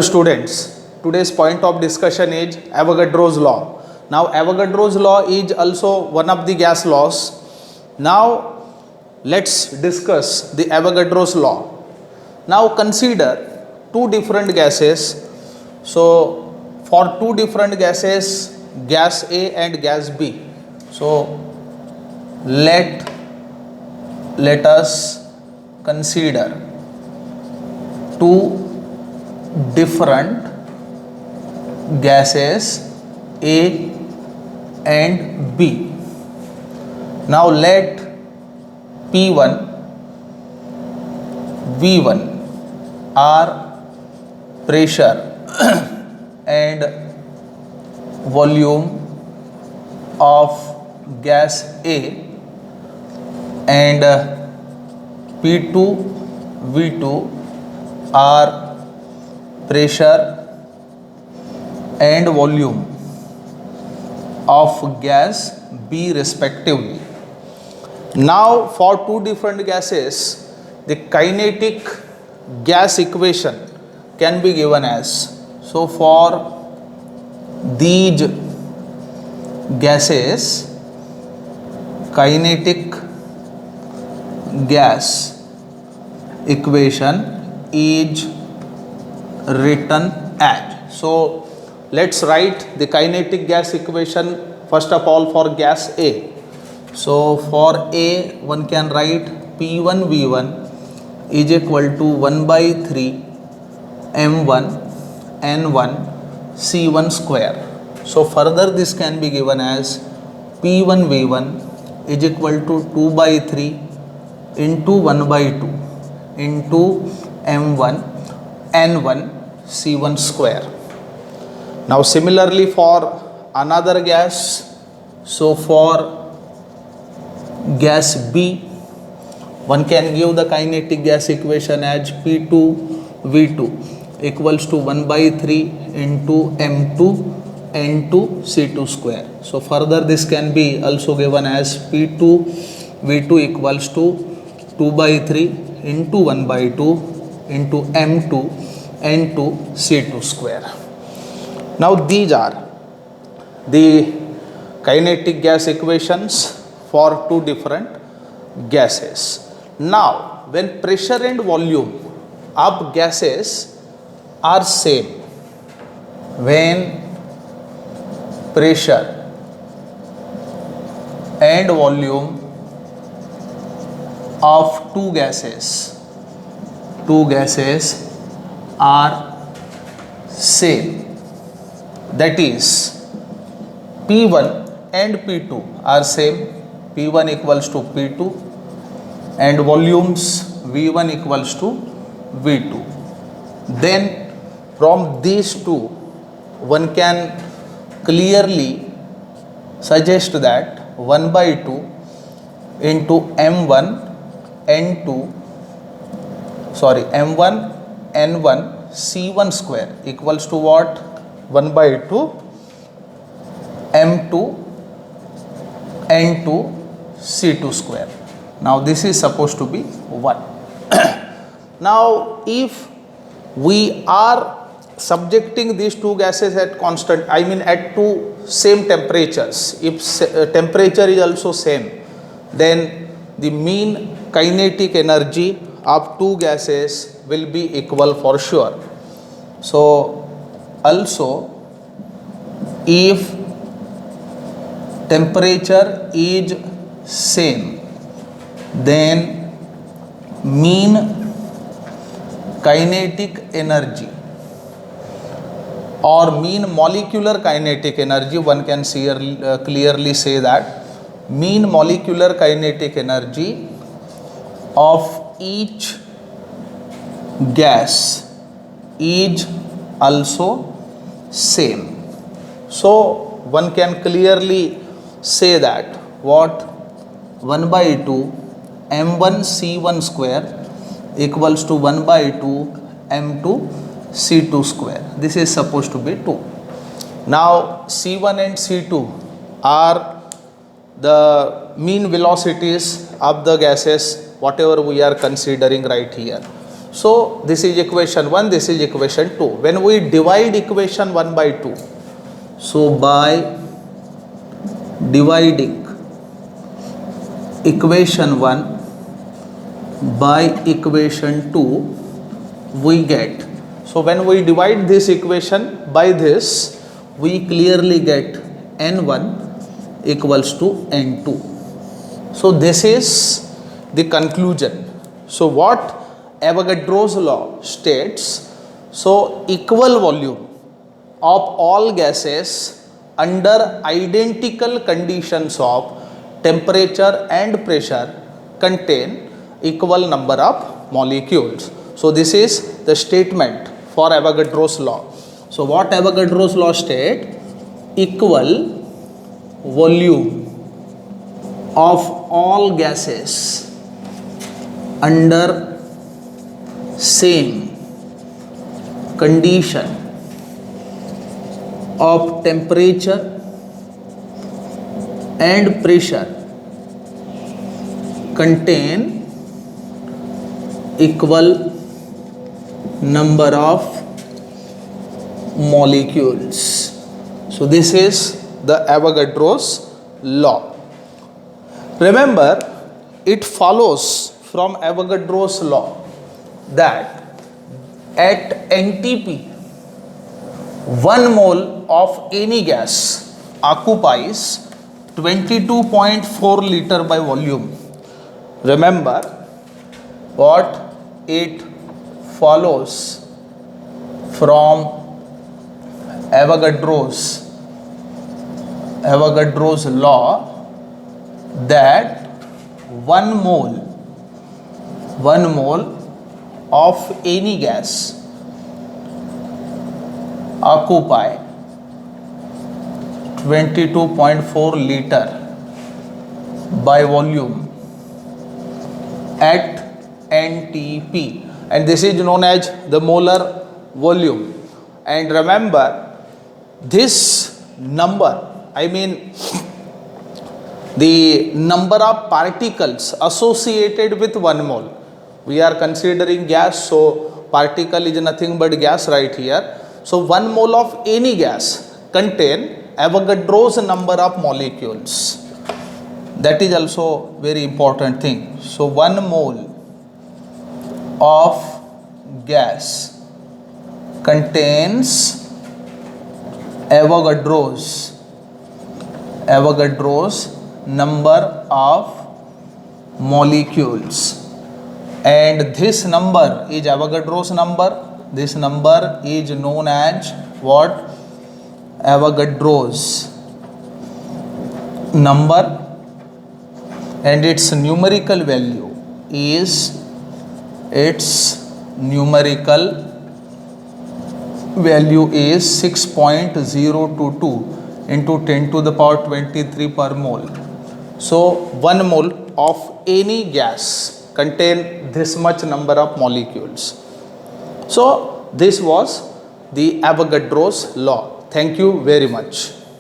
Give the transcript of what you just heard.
Students, today's point of discussion is Avogadro's law. Now, Avogadro's law is also one of the gas laws. Now, let's discuss the Avogadro's law. Now, consider two different gases. So, for two different gases, gas A and gas B. So, let us consider two different gases A and B. Now let P1, V1 are pressure and volume of gas A, and P2, V2 are pressure and volume of gas B respectively. Now for two different gases, the kinetic gas equation can be given as, so for these gases, kinetic gas equation is written as. So let's write the kinetic gas equation first of all for gas A. So for A, one can write P1 V1 is equal to 1 by 3 M1 N1 C1 square. So further this can be given as P1 V1 is equal to 2 by 3 into 1 by 2 into M1 N1 C1 square. Now similarly for another gas, so for gas B, one can give the kinetic gas equation as P2 V2 equals to 1 by 3 into M2 N2 C2 square. So further this can be also given as P2 V2 equals to 2 by 3 into 1 by 2 into M2 N2 C2 square. Now these are the kinetic gas equations for two different gases. Now when pressure and volume of gases are same, when pressure and volume of two gases are same, that is P1 and P2 are same, P1 equals to P2 and volumes V1 equals to V2. Then from these two one can clearly suggest that 1 by 2 into M1 N1 C1 square equals to what? 1 by 2 M2 N2 C2 square. Now this is supposed to be 1. Now if we are subjecting these two gases at constant, I mean at two same temperatures, if temperature is also same, then the mean kinetic energy of two gases will be equal for sure. So also if temperature is same, then mean kinetic energy or mean molecular kinetic energy, one can clearly say that mean molecular kinetic energy of each gas is also same. So one can clearly say that what? 1 by 2 M1 C1 square equals to 1 by 2 M2 C2 square. This is supposed to be 2. Now C1 and C2 are the mean velocities of the gases whatever we are considering right here. So this is equation 1, this is equation 2. When we divide equation 1 by 2, so by dividing equation 1 by equation 2, we get, so when we divide this equation by this, we clearly get n1 equals to n2. So this is the conclusion. So what Avogadro's law states, so equal volume of all gases under identical conditions of temperature and pressure contain equal number of molecules. So this is the statement for Avogadro's law. So what Avogadro's law state? Equal volume of all gases under same condition of temperature and pressure contain equal number of molecules. So this is the Avogadro's law. Remember, it follows from Avogadro's law that at NTP, 1 mole of any gas occupies 22.4 liter by volume. Remember what it follows from Avogadro's law that 1 mole of any gas occupy 22.4 liter by volume at NTP, and this is known as the molar volume. And remember, this number, I mean the number of particles associated with 1 mole, we are considering gas, so particle is nothing but gas right here. So 1 mole of any gas contain Avogadro's number of molecules. That is also very important thing. So 1 mole of gas contains Avogadro's number of molecules, and this number is Avogadro's number. This number is known as what? Avogadro's number, and its numerical value is 6.022 into 10 to the power 23 per mole. So 1 mole of any gas contain this much number of molecules. So this was the Avogadro's law. Thank you very much.